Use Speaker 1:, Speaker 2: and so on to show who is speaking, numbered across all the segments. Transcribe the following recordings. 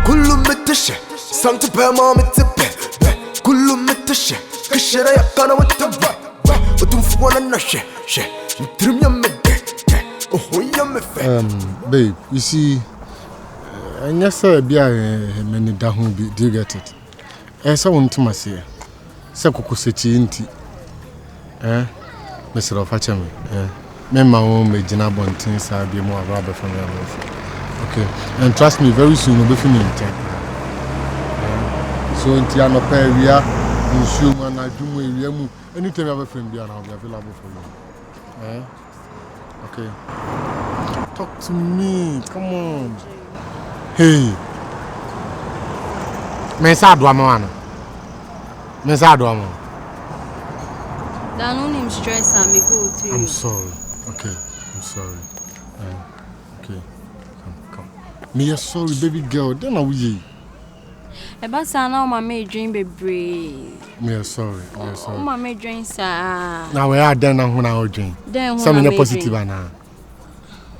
Speaker 1: كله متشة سانت بما متبه كله متشة كشرة يقنا وتبه وتنفوانا نشة شة نترم يمده وهو يمفه.
Speaker 2: Babe, you see, I just said be many down. Do you get it? I want to say, Sakuku Sechi inti. Mr. Ofachami, Memma won't make Janabon things. I'll be more rubber from your life. Okay, and trust me, very soon we'll be finished. So, in Tiano Peria, in Schumann, I do me. Anytime you have a friend, I'll be available for you. Okay. Talk to me, come on. Hey. Mensa Duamana. Mensa Duamo.
Speaker 3: Don't him stress and me go to you.
Speaker 2: I'm sorry. Okay, I'm sorry. Okay, come. Me are sorry, baby girl. Then are we?
Speaker 3: Eba sana o mama dream baby.
Speaker 2: Me are sorry.
Speaker 3: O mama dream sa.
Speaker 2: Now we are then and when I dream.
Speaker 3: Then
Speaker 2: some are positive now.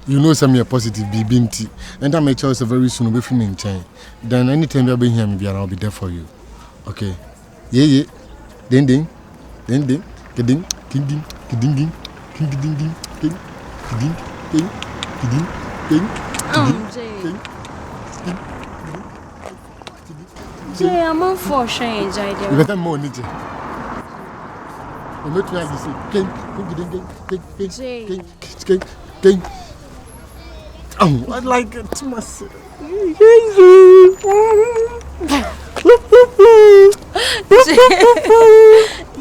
Speaker 2: You know some are positive be binti. And I make choice very soon with me in chain. Then anytime you'll be here, maybe I'll be there for you. Okay. Yeah. Ding ding. Kidding. Kidding.
Speaker 3: Jay, I'm on for shame, Jay.
Speaker 2: You better more need you. I'm not trying to say, King. Oh, I like it to myself.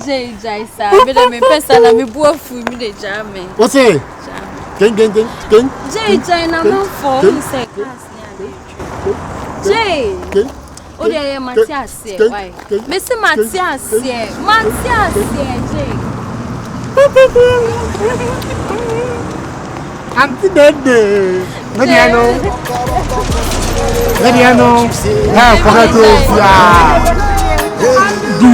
Speaker 3: Jay, sir. Me me person na me bua fu me de jam me.
Speaker 2: What's it? King.
Speaker 3: Jay, na man for me say class ni Jay. O de Matias say why? Me say Matias say. Jay.
Speaker 2: Auntie Dede. Mediano. Hey, forget to do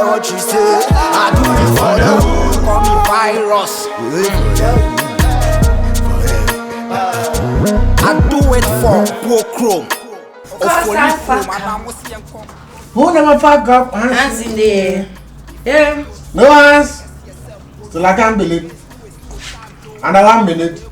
Speaker 2: what
Speaker 1: you say. I do it for them. Call me virus. I do it for Chrome.
Speaker 2: Who never fuck up?
Speaker 4: Hands in the air. Yeah.
Speaker 2: No hands. Still I can't believe. Another 1 minute.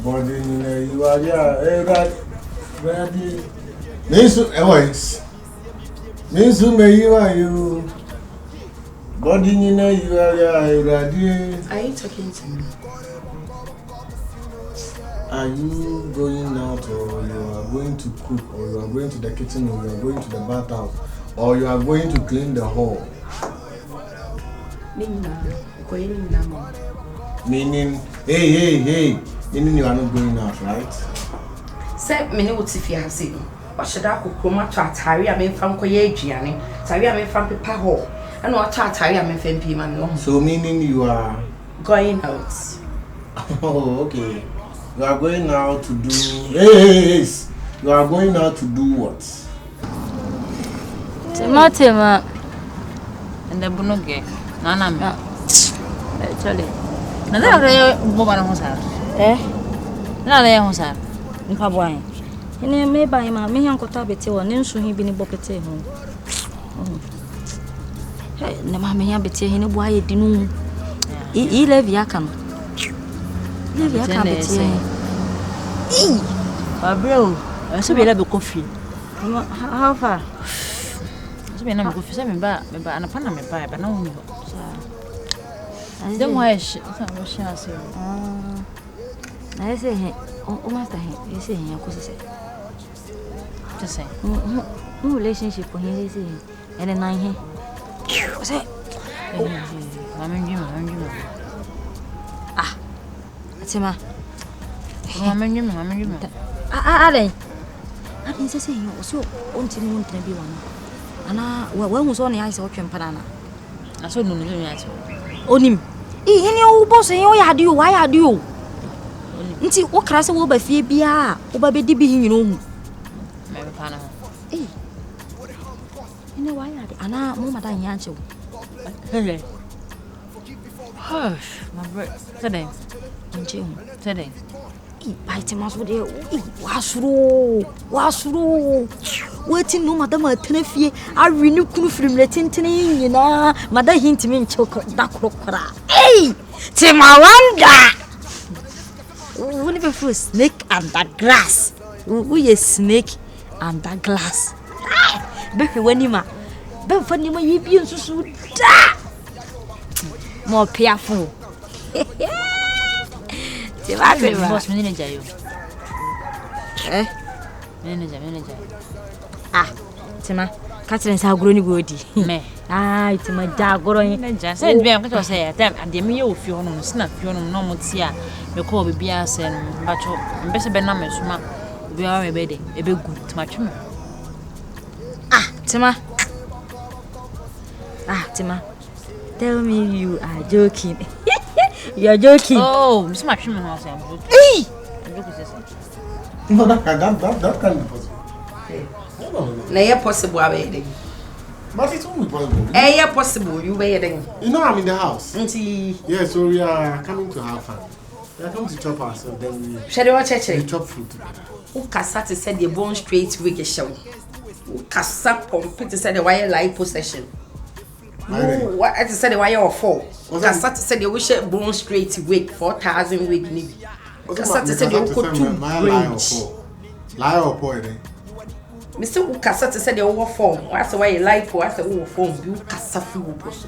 Speaker 2: Body you are ready. Nisu me you are you. Body you are ready.
Speaker 4: Are you talking to me?
Speaker 2: Are you going out, or you are going to cook, or you are going to the kitchen, or you are going to the bathhouse, or you are going to clean the hall? Meaning, hey. Meaning you are not going out, right?
Speaker 4: Say, me what if you have seen? What should I cook? Much Tari, I mean from Koyagiani, Tari, I mean from Papa Hall, and what Tari, I mean from Pima.
Speaker 2: So, meaning you are
Speaker 4: going out.
Speaker 2: Oh, okay. You are going out to do. Yes. You are going out to do what?
Speaker 3: Tema.
Speaker 5: And the Bunoge. Nana. Actually. Nana, Bobana Hosa. Nana Hosa. In Pabuan. In a may by my me uncle Tabby or Ninsu he been in Bopete home. Hey, the mamma Yabity, he know why you didn't. He live Yakam. Bro, I should be able to coffee.
Speaker 3: How far?
Speaker 5: I mean, I'm going to send me back, but I'm a fan of my pie, but no. I don't wish I say. I say, oh, master, you say, I could say. To say, no relationship for him, is and then I hear. Say, I'm Tima. Mamma, I didn't say you so on to be one. And I was on the ice or Panana. I saw no. On him. Any old boss, and why are you? Nti wo kra se wo ba fie bia wo ba be di bi nyino hu.
Speaker 3: Me pa na.
Speaker 5: Eh. Ine wa ya de ana mo madan ya nche wo.
Speaker 3: Hele. Hush, my breath. Today.
Speaker 5: Nche hu.
Speaker 3: Today.
Speaker 5: Bite maso de wasuro waiting no madam atenafie awi ni kunu firim le tentene nyina madam hint me nchoko da krokra ti mawanda woni be for snake and the grass we snake and the glass be hwe wani ma be fa ni ma yibi nsusu da mo piafo
Speaker 3: Boss, me ninja yo. Me ninja.
Speaker 5: Ah, Tima, Catherine sa agro ni godi.
Speaker 3: Me.
Speaker 5: Ah, Tima da agro ni.
Speaker 3: Ninja. Say be am ka say time and me yo fi hono snap fi hono no mutia. Me call be bia say no bacho. Mbese be na me suma. Be wa me be de. E be good Tima twem.
Speaker 5: Ah, Tima. Tell me you are joking. You are joking.
Speaker 3: Oh, Miss Matchim house am.
Speaker 5: Hey!
Speaker 2: No, that can't be possible.
Speaker 4: Na yeah possible abeding.
Speaker 2: But it's only possible.
Speaker 4: Yeah possible you wedding.
Speaker 2: You know I'm in the house.
Speaker 4: Nti
Speaker 2: Yeah, so we are coming to have fun. We are coming to chop ourselves, then we chop food together.
Speaker 4: Who kasa to say the bone straight wig show. Who kasa compete to say the wire life possession. What I said the wire or 4. Kasa to say the wish bone straight wig 4,000 wig ni. Kasa to say the could 2
Speaker 2: lie or poor.
Speaker 4: Mr. Who kasa to say the over 4. What's the way life or as a over 4 you kasa fu poso.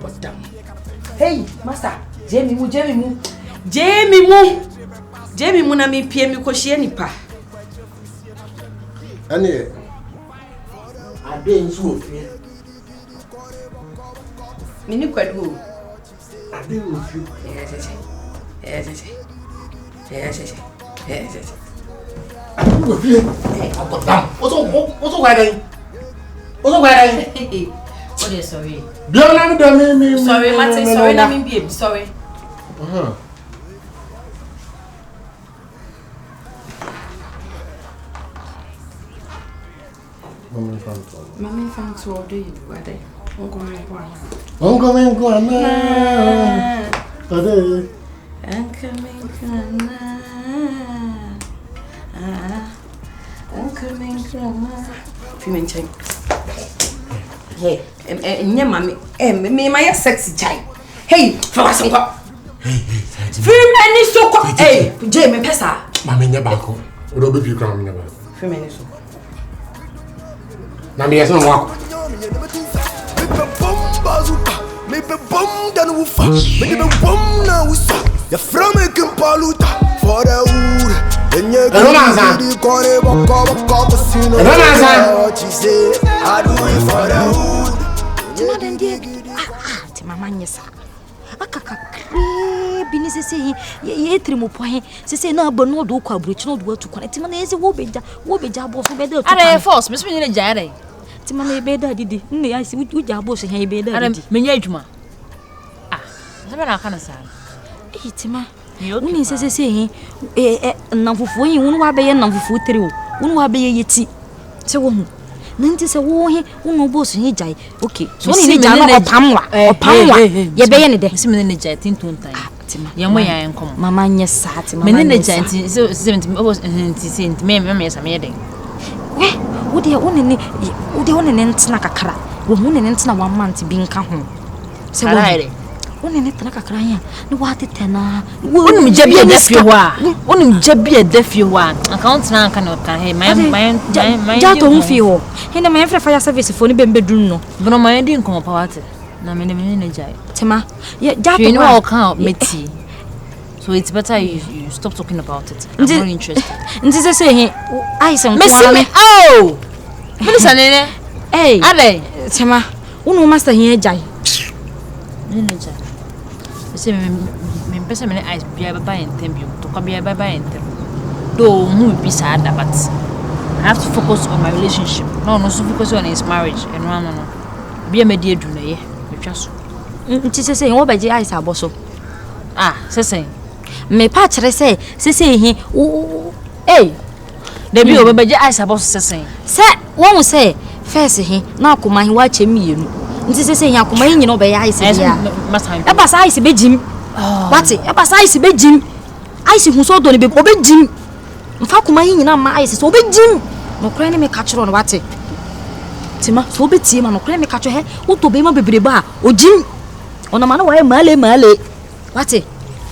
Speaker 4: But damn. Hey, master, Jamie mu na me pie me ko hie nipa.
Speaker 2: Ane ade nso ofie.
Speaker 4: Mini kwadu.
Speaker 2: Ade ofie.
Speaker 4: Yes.
Speaker 2: Ofie. Ogodam. Oso gwadan.
Speaker 3: What is sorry?
Speaker 2: Biona me
Speaker 4: Sorry, Martin, sorry na me be sorry. Mami fan to do you wade. Uncle me kwa na.
Speaker 2: Uncle me kwa na.
Speaker 4: Fimenchen. Hey, nya mami, me my sexy chai. Hey, for us uncle. Fimeni soko. Hey, je me pesa.
Speaker 2: Mami nya bako. Odo be pi kra me nya bako.
Speaker 4: Fimeni so.
Speaker 2: Na me yesa nwa.
Speaker 1: Me be bum dan ufa. Me be bum na usa. Ya from me kimpaluta for the wood. Enye di kore boko sino. What you say? I do it for the wood.
Speaker 5: Mama nyesa. Akaka bini sese ye trimu pohe sese na ba no do kwa bruchi no do atu kwa tima na ese wo beja bo so be da atu.
Speaker 3: Are force, Miss me ninja are.
Speaker 5: Tima na be da didi. Nne ya si uja bo so he be da didi.
Speaker 3: Menya adwuma. Ah, sabe na kana sa.
Speaker 5: Tima. Uni sese na fufu yin wonu wa be ye na fufu tiri o. Wonu wa be ye yeti. Se wo hu. Nanti se wo he wonu bo so he jai. Okay. So ni ja na opamwa. Ye be ye ne de.
Speaker 3: Miss me ninja tinton tan.
Speaker 5: Tima.
Speaker 3: Ye mo ya enkom.
Speaker 5: Mama nye sa tima.
Speaker 3: Me ninja nti 70 me yesa me yeden.
Speaker 5: Wode wonene ntena kakra. Wo wonene ntena 1 month bi nka ho. Se wo wonene ntena kakra ya. Ne wa tetena.
Speaker 3: Wonum jabi e dafie ho a. Wonum jabi e dafie ho a. Account na aka no ka he my
Speaker 5: jato hu fie ho. He na my fire service fo ne bembedun no.
Speaker 3: Bono my di nkomo pawate. Na me ne jai.
Speaker 5: Tema. Yeah, jato
Speaker 3: you know how come meti. So it's better you stop talking about it. I'm not interested.
Speaker 5: Nti say he I say
Speaker 3: me oh. Listen nene.
Speaker 5: Hey.
Speaker 3: Ade.
Speaker 5: Tema. Unu master he jai.
Speaker 3: Ne jai. Say me pesa me ice bia baba entembio. To kwa bia baba entem. Do mu bi sad but I have to focus on my relationship. No so focus on his marriage and no. Bia me die du na ye. Metwa so.
Speaker 5: Nti say he wo baje ice aboso.
Speaker 3: Ah, say.
Speaker 5: me pa kire say he eh Debi obebeje ice abos sesen se won say first he na akoma he wa chemienu nti sese he akoma he nyina obeya ice dia e pass ice bejim wati e pass ice bejim ice hu so do ne be obejim mfa akoma he nyina ma ice so obejim no kra ne me ka kiro no wati tima so obetie ma no kra me ka kiro he wo to be ma bebreba a ojim ona ma na wa male wati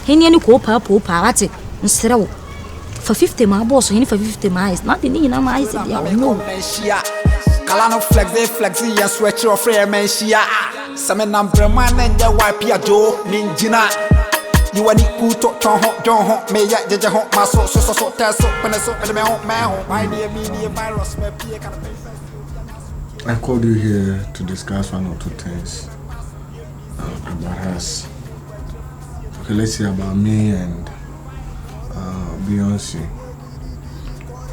Speaker 5: he ne ni ko pa wati nsrewo for 50 my boss he for 50 my is not the need na my is dia no
Speaker 6: Kalano flex ya switch off free man shia some number man and the wipe ya do ninjina you want it to John ho me ya jeje ho maso so test so me ho my dear media virus me pie kind of.
Speaker 2: I called you here to discuss one or two things about us. Okay, let's see about me and Beyonce,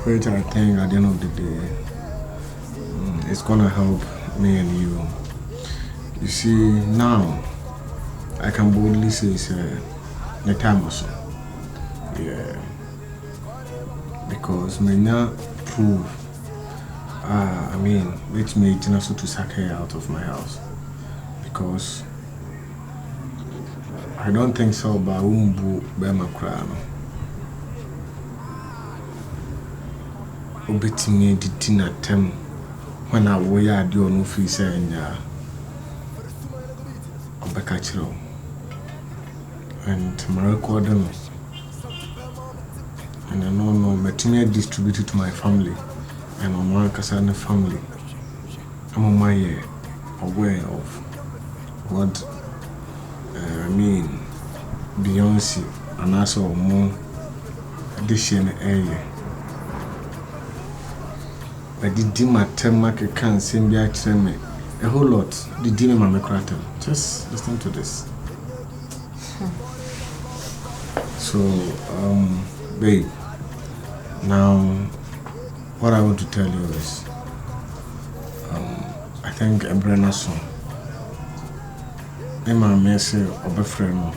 Speaker 2: which I think at the end of the day, it's gonna help me and you. You see, now I can boldly say it's the time or so. Yeah, because may not prove. Which made Jinasu to sack her out of my house because I don't think so. But Umbu Bema Krano. Obetimi did na tem when I wear do no free say obekachiro and my record and I know betimi distribute to my family and my Kasana family. I'm on my aware of what Beyonce and also more addition area. But the dimmer temake can send me a whole lot. The dimmer mama crater. Just listen to this. So, babe, now what I want to tell you is, I think a brand song. Emma Mercy or Befreno,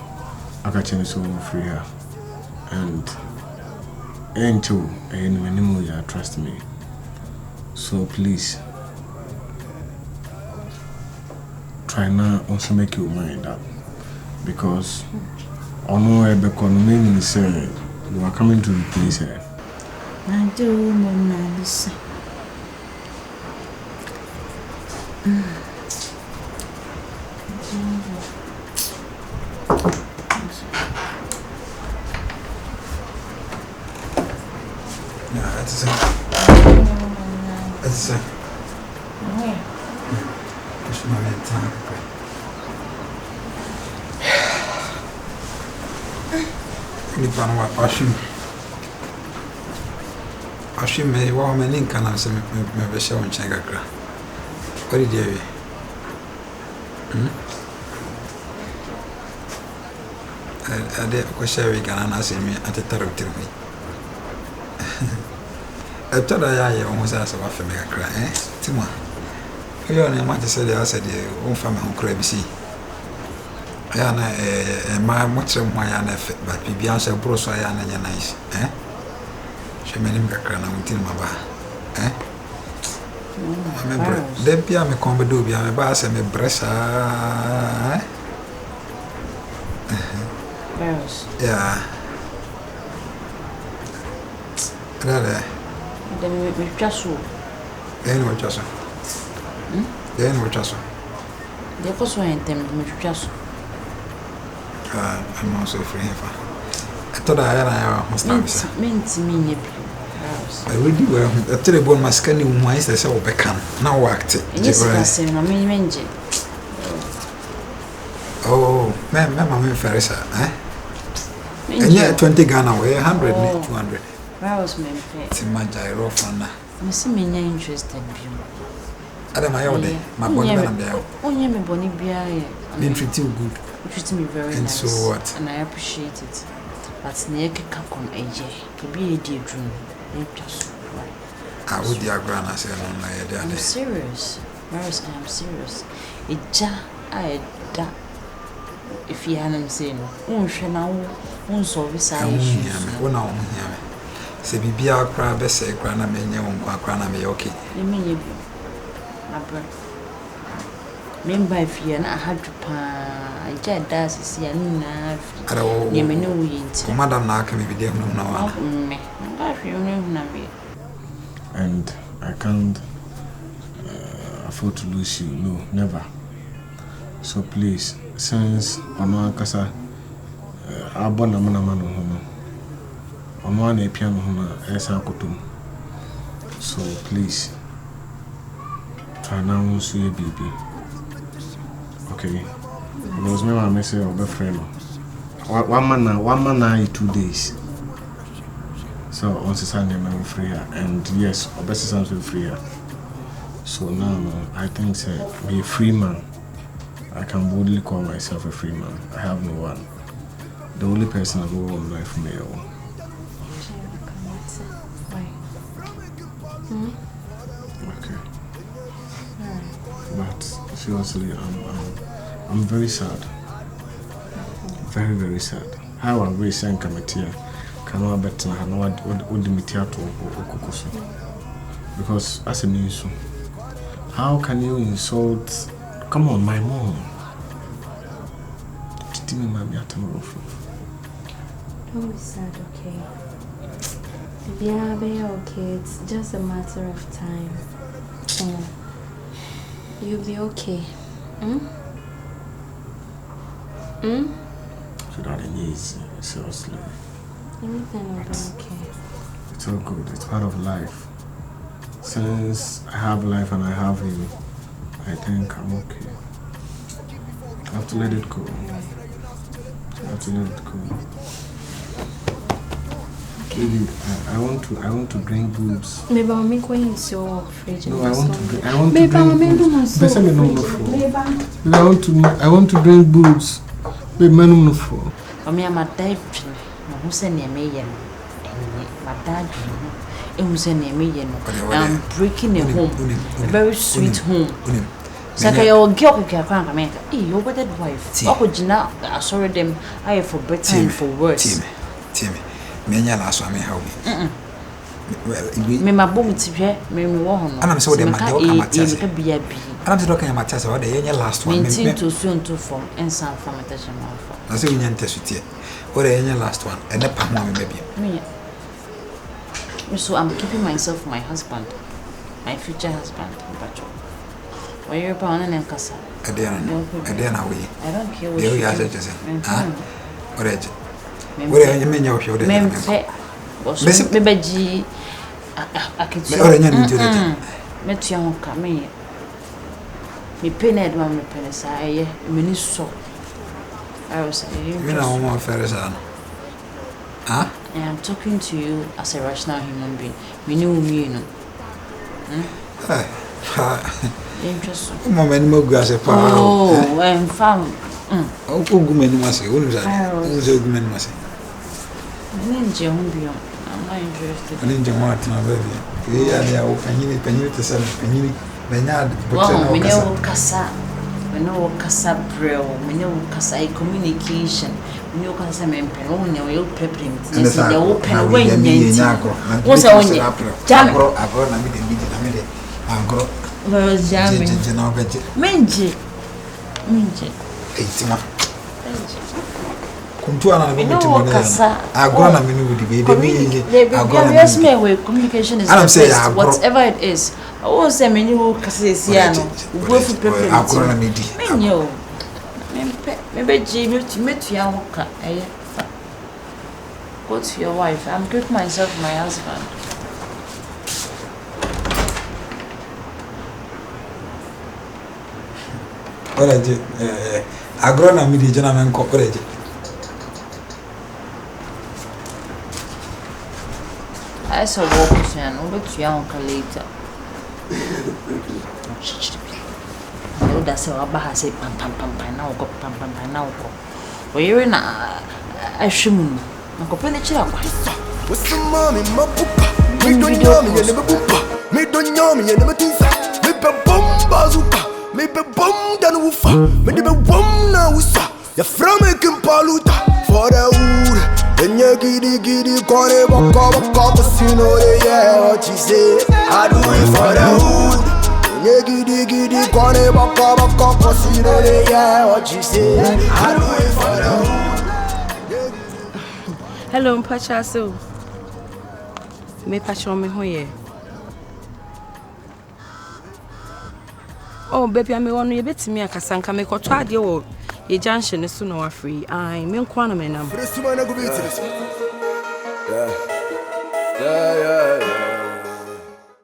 Speaker 2: I got you so free her, and ain't too, and minimum, you trust me. So please try now also make your mind up because on where the economy say you are coming to replace her.
Speaker 5: I do Mona listen.
Speaker 6: That's it. Push my head down. Nipan wa ashim me wa me nin kana se me be she won chen gakra. What did you ade ko shewe kana na se me atetaro tirmi. Etada ya ye won sa wa fe me gakra Tima. Yo na ma se de asa de won fa me ho kra bi si. Ya na ma mo tre mo ya na fe but bibia so bro so ya na nya nice shemenim gakra na until ma ba me bre de bia me kombe do bia me ba se me bresa
Speaker 5: Yes.
Speaker 6: Yeah. Rare.
Speaker 5: Then we just so.
Speaker 6: Then we just. Then we just.
Speaker 5: They go so in them we just.
Speaker 6: I'm also free here. I thought I must have
Speaker 5: me
Speaker 6: I really well. I tell you about my scanning wise as I can. Now worked it.
Speaker 5: Yes, I mean,
Speaker 6: oh, Mamma Ferris, And yeah, 20 Ghana away, 100, 200.
Speaker 5: Where was my
Speaker 6: It's in my gyro fund.
Speaker 5: I'm seeming interested.
Speaker 6: Adam, I owe my bonnet there.
Speaker 5: Only me bonnie beer.
Speaker 6: Been treating you good.
Speaker 5: You treat me very
Speaker 6: and
Speaker 5: nice.
Speaker 6: So what?
Speaker 5: And I appreciate it. But Nick can come AJ to be a dear dream. Just
Speaker 6: I would dear grandma say,
Speaker 5: I'm serious. Maris, I am serious. It ja, I da. If you hadn't seen, now, unsolve this
Speaker 6: I
Speaker 5: issue.
Speaker 6: won't know. Say, be a crab, best say, Grana may me okay.
Speaker 5: Let me you. My brother. Remember if you're not £100, I just does see a new you may know it.
Speaker 6: Madam, now can be there no.
Speaker 2: And I can't afford to lose you. No, never. So please, since Ono Kasa Abon Amanamano Hono, Omane Piano Hona, Esa Kutum. So please, try now to see a baby. Okay? Because me and say I'll be friend. One man 2 days. So on Sunday I'm free and yes, obviously I'm free. So now I think be a free man. I can boldly call myself a free man. I have no one. The only person I go on life for me. Okay. But seriously, I'm very sad. Very, very sad. How I wish I can I bet I know what the material because as a means, how can you insult? Come on, my mom.
Speaker 3: Don't be sad, okay? Yeah, be okay. It's just a matter of time. You'll be okay.
Speaker 2: So that it is seriously.
Speaker 3: Everything will be okay.
Speaker 2: It's all good. It's part of life. Since I have life and I have you, I think I'm okay. I have to let it go. Really, I want to drink booze.
Speaker 3: Maybe I'll make one in your fridge.
Speaker 2: No, I want to drink booze. I want to drink booze. Baby, man, no for.
Speaker 5: I mean, I'm a dive. Who sent me? My dad. I'm breaking a home, a very sweet home. Saka your girl can come and your wedded wife. What would you now? I saw them. I have for better and for worse.
Speaker 6: Timmy, many last one may help me.
Speaker 5: Me, my boom to hear me, and I'm so damn be a bee. I'm talking about Matthias or the last one. Mean too soon to form and some from a touch.
Speaker 6: I say, we can't test it. Or the last one, and the palm baby.
Speaker 5: So I'm keeping myself my husband, my future husband. Why you're born in Casa?
Speaker 6: I don't care what you are saying. Where you mean your shoulder? Maybe I can say, met young coming. Me pened one me penny, I minister. I was saying, you know, more Ferris. I am talking to you as a rational human being. We know me, you know. Interesting. Moment, more grass.
Speaker 5: Oh, I'm found.
Speaker 6: Oh, woman must say, who's a woman must say?
Speaker 5: Ninja, I'm not interested.
Speaker 6: Ninja Martin, baby. They are penny to sell penny.
Speaker 5: Well, we know Casa. We know Casa Braille. We know Casa communication. We know Casa Mempen. You'll prep him. They open when you what's on you? Jam. I've got a meeting. I'm grow. Well, jamming. Minji. Communication is whatever it is. I won't say many who say, maybe Jimmy to meet your worker. Go to your wife. I'm good myself, my husband.
Speaker 6: I grown a midi gentleman corporate.
Speaker 5: I saw walkers and over to your uncle later. That's how I say pam now go pam now go. We're in a shim. Uncle Penny.
Speaker 1: What's the mommy, my poopa? Me don't know me, you never poopa. Me don't know me, you never tinsa. Me be bomba, me be bomb dan woofa. Me be bomb na woosa. Ya from a kimpaluta for the wood. When you giddy, call it waka, cause you know they hear what you say. I do it for the hood. When you giddy, call it waka, cause you know they hear what you say. I do it for the hood.
Speaker 4: Hello, Mpacha, so me pacha me hoye. Oh, baby, I'm one you bet me a casanka make or try your junction is soon or free. I mean, quantum and I'm.
Speaker 1: Yeah.